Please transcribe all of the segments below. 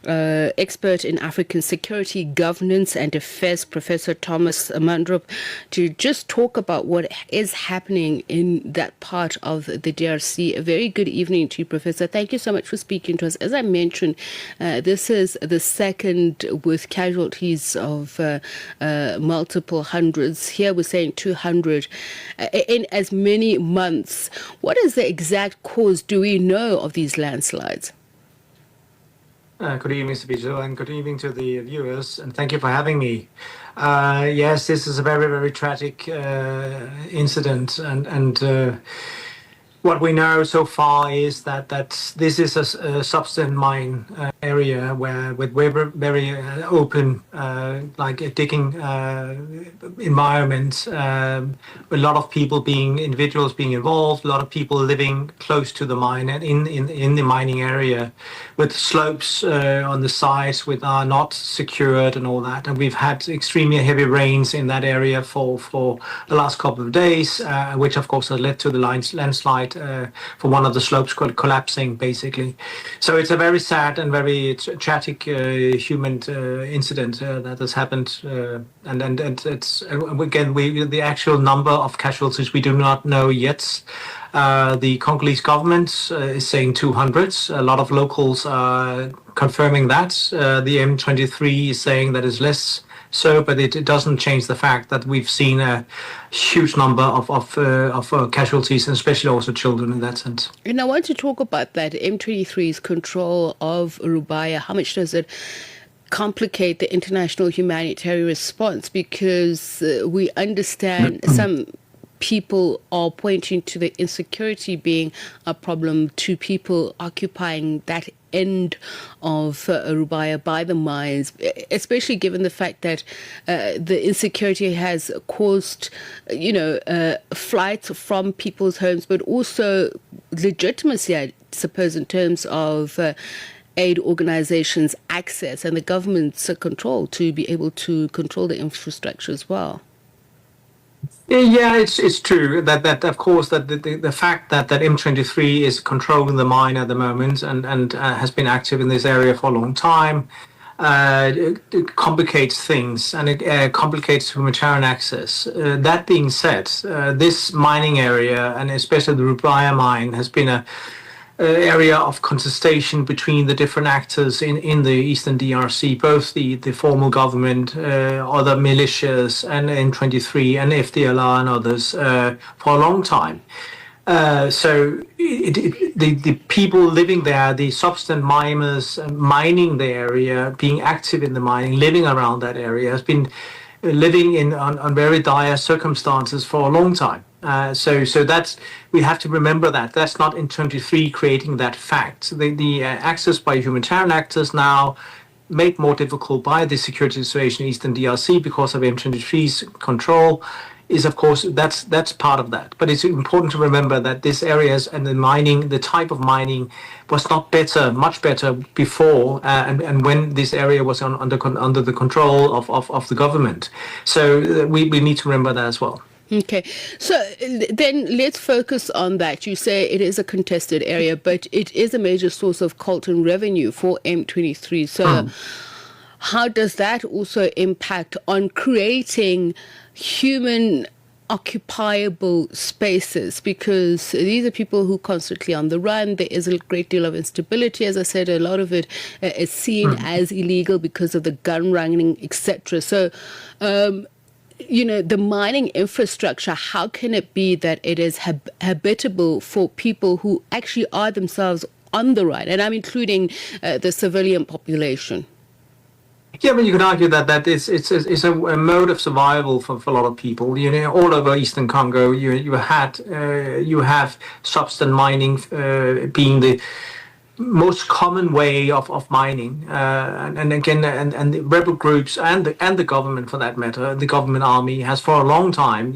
expert in African security, governance and affairs, Professor Thomas Mandrup, to just talk about what is happening in that part of the DRC. A very good evening to you, Professor. Thank you so much for speaking to us. As I mentioned, this is the second with casualties of multiple hundreds. Here we're saying 200 in as many months. What is the exact cause, do we know, of these landslides? Good evening, Mr. Bijou, and good evening to the viewers, and thank you for having me. Yes, this is a very, very tragic incident, and what we know so far is that this is a substance mine area where with very open, like a digging environment, a lot of individuals being involved, a lot of people living close to the mine and in the mining area, with slopes on the sides which are not secured and all that. And we've had extremely heavy rains in that area for the last couple of days, which of course has led to the landslide for one of the slopes collapsing, basically. So it's a very sad and very tragic human incident that has happened, and it's again the actual number of casualties we do not know yet. The Congolese government is saying 200. A lot of locals are confirming that. The M23 is saying that it's less so, but it doesn't change the fact that we've seen a huge number of casualties, and especially also children in that sense. And I want to talk about that M23's control of Rubaya. How much does it complicate the international humanitarian response? Because we understand some people are pointing to the insecurity being a problem, to people occupying that end of Rubaya by the mines, especially given the fact that the insecurity has caused, flights from people's homes, but also legitimacy, I suppose, in terms of aid organizations' access and the government's control to be able to control the infrastructure as well. Yeah, it's true that of course that the fact that M23 is controlling the mine at the moment and has been active in this area for a long time, it complicates things, and it complicates humanitarian access. That being said, this mining area, and especially the Rubaya mine, has been a area of contestation between the different actors in the eastern DRC, both the formal government, other militias, and M23 and FDLR and others for a long time. So the people living there, the substance miners mining the area, being active in the mining, living around that area, has been living on very dire circumstances for a long time. So that's, we have to remember that's not M23 creating that fact. The access by humanitarian actors now made more difficult by the security situation in Eastern DRC because of M23's control is, of course, that's part of that. But it's important to remember that this areas and the mining, the type of mining, was not much better before, and when this area was under the control of the government. So we need to remember that as well. Okay, so then let's focus on that. You say it is a contested area, but it is a major source of coltan revenue for M23. So how does that also impact on creating human occupiable spaces? Because these are people who are constantly on the run. There is a great deal of instability. As I said, a lot of it is seen as illegal because of the gun running, etc. So the mining infrastructure, how can it be that it is habitable for people who actually are themselves on the run? And I'm including the civilian population. Yeah, but you can argue that it's a mode of survival for a lot of people. All over Eastern Congo, you have substance mining being the most common way of mining, and again, and the rebel groups and the government, for that matter, the government army has for a long time,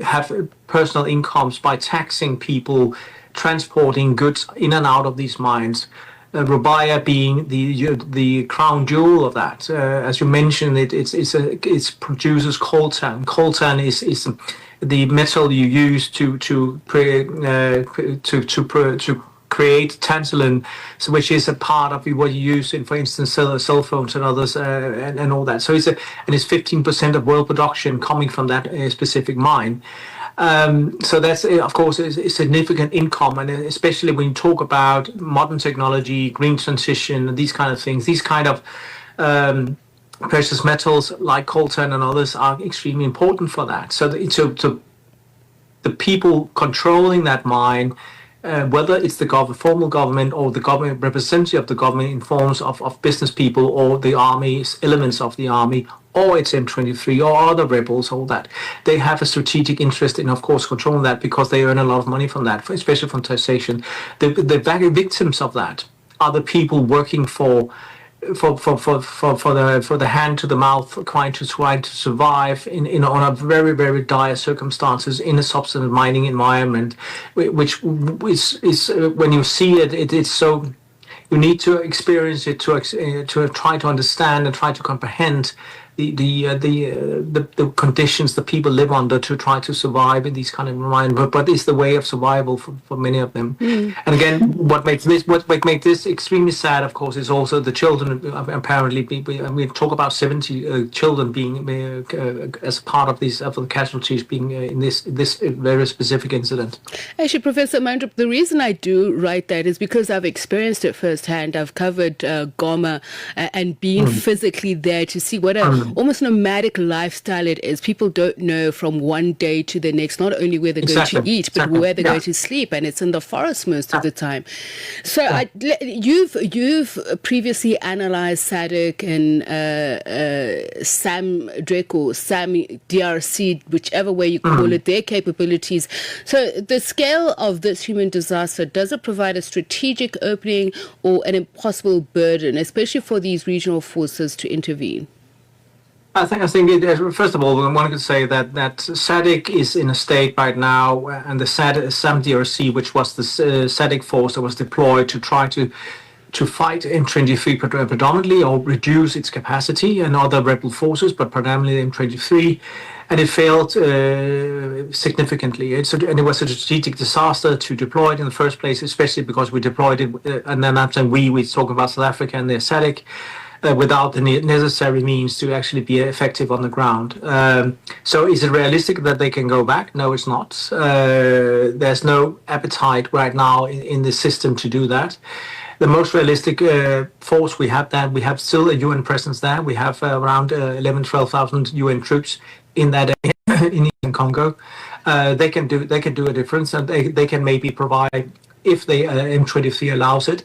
have personal incomes by taxing people transporting goods in and out of these mines. Rubaya being the crown jewel of that. As you mentioned, it produces coltan. Coltan is the metal you use to create tantalum, so which is a part of what you use in, for instance, cell phones and others, and all that. So it's 15% of world production coming from that specific mine. So that's, of course, a significant income, and especially when you talk about modern technology, green transition, these kind of things, these kind of precious metals like coltan and others are extremely important for that. So the people controlling that mine, whether it's the formal government or the government representative of the government in forms of business people or the army's elements of the army, or it's M23 or other rebels, all that, they have a strategic interest in, of course, controlling that because they earn a lot of money from that, especially from taxation. The very victims of that are the people working for the hand to the mouth, trying to survive on a very, very dire circumstances in a substance mining environment, which is when you see it, it's so. You need to experience it to try to understand and try to comprehend the conditions that people live under to try to survive in these kind of environments. But it's the way of survival for many of them. And again, what makes this extremely sad, of course, is also the children. Apparently, we talk about 70 children being as part of these of the casualties being in this very specific incident. Actually, Professor Mandrup, the reason I do write that is because I've experienced it firsthand. I've covered Goma and been physically there to see what a almost nomadic lifestyle it is. People don't know from one day to the next, not only where they're going to eat, but where they're going to sleep, and it's in the forest most of the time. So you've previously analyzed SADC and SAM Draco, SAM DRC, whichever way you call it, their capabilities. So the scale of this human disaster, does it provide a strategic opening or an impossible burden, especially for these regional forces to intervene? I think it, first of all, one could say that SADC is in a state right now, and the SAM DRC, which was the SADC force that was deployed to try to fight M23 predominantly or reduce its capacity and other rebel forces, but predominantly M23, and it failed significantly. And it was a strategic disaster to deploy it in the first place, especially because we deployed it, and then I'm saying we talk about South Africa and their SADC, without the necessary means to actually be effective on the ground. So is it realistic that they can go back? No, it's not. There's no appetite right now in the system to do that. The most realistic force we have still a UN presence there. We have around 12,000 UN troops in that area, in Eastern Congo. They can do a difference, and they can maybe provide, if the M23 allows it,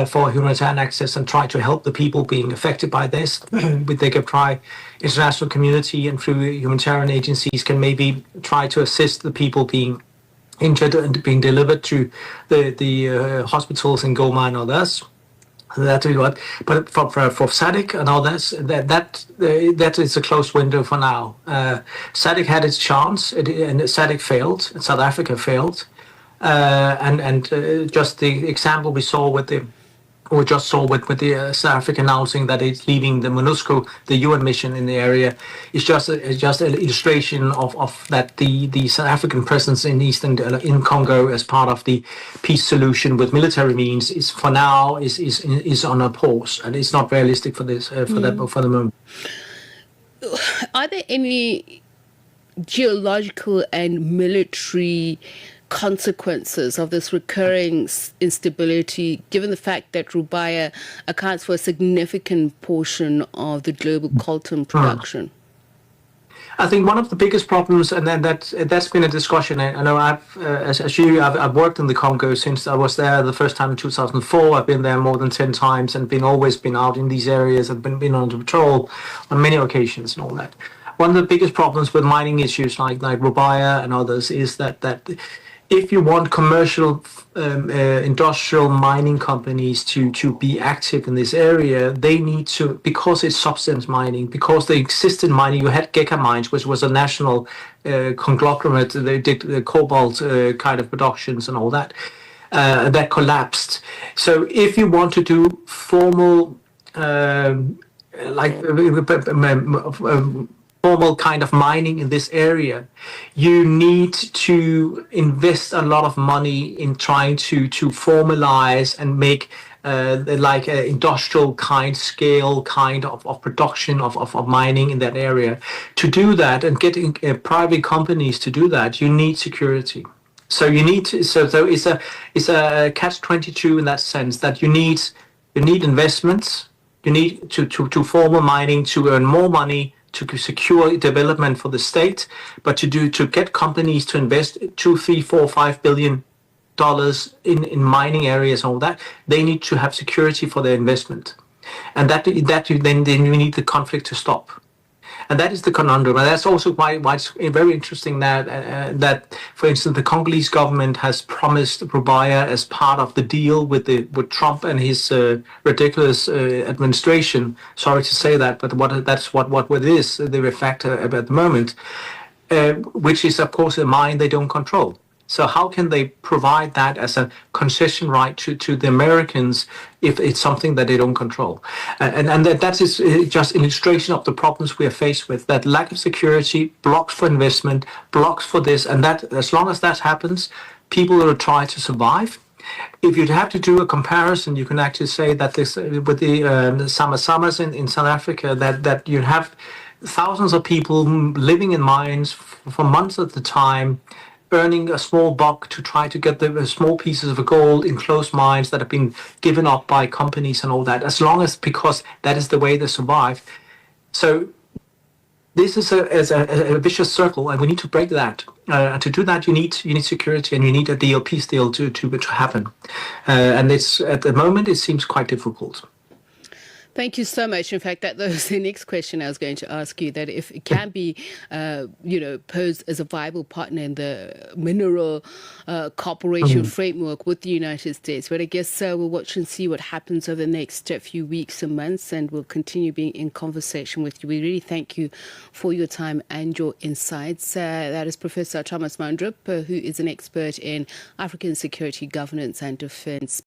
for humanitarian access and try to help the people being affected by this. They can try, international community and through humanitarian agencies can maybe try to assist the people being injured and being delivered to the hospitals in Goma and others. That is what, but for SADC and others, that is a closed window for now. SADC had its chance, and SADC failed, and South Africa failed. And just the example we saw with the South Africa announcing that it's leaving the MONUSCO, the UN mission in the area, is just an illustration of that the South African presence in Congo as part of the peace solution with military means is for now is on a pause, and it's not realistic for this for the moment. Are there any geological and military consequences of this recurring instability, given the fact that Rubaya accounts for a significant portion of the global coltan production? I think one of the biggest problems, and then that's been a discussion. I know I've worked in the Congo since I was there the first time in 2004. I've been there more than 10 times and always been out in these areas. I've been on patrol on many occasions and all that. One of the biggest problems with mining issues like Rubaya and others is that if you want commercial industrial mining companies to be active in this area, they need to, because it's substance mining, because the existing mining, you had Geka Mines, which was a national conglomerate, they did the cobalt kind of productions and all that, that collapsed. So if you want to do formal formal kind of mining in this area, you need to invest a lot of money in trying to formalize and make like an industrial scale of production of mining in that area. To do that and getting private companies to do that, you need security. So you need to, so it's a catch-22 in that sense, that you need investments, you need to formal mining to earn more money, to secure development for the state, but to get companies to invest 2, 3, 4, 5 billion dollars in mining areas and all that, they need to have security for their investment, and then you need the conflict to stop. And that is the conundrum. And that's also why it's very interesting that, for instance, the Congolese government has promised Rubaya as part of the deal with Trump and his ridiculous administration. Sorry to say that, but that's what it is, the fact at the moment, which is, of course, a mine they don't control. So how can they provide that as a concession right to the Americans if it's something that they don't control? And that is just an illustration of the problems we are faced with, that lack of security, blocks for investment, blocks for this, and that as long as that happens, people will try to survive. If you'd have to do a comparison, you can actually say that this with the summers in South Africa, that you have thousands of people living in mines for months at a time, earning a small buck to try to get the small pieces of gold in closed mines that have been given up by companies and all that, because that is the way they survive. So this is a vicious circle, and we need to break that. And to do that, you need security, and you need a peace deal to happen. And it's, at the moment, it seems quite difficult. Thank you so much. In fact, that was the next question I was going to ask you, that if it can be, posed as a viable partner in the mineral cooperation framework with the United States. But I guess we'll watch and see what happens over the next few weeks and months, and we'll continue being in conversation with you. We really thank you for your time and your insights. That is Professor Thomas Mandrup, who is an expert in African security, governance and defense.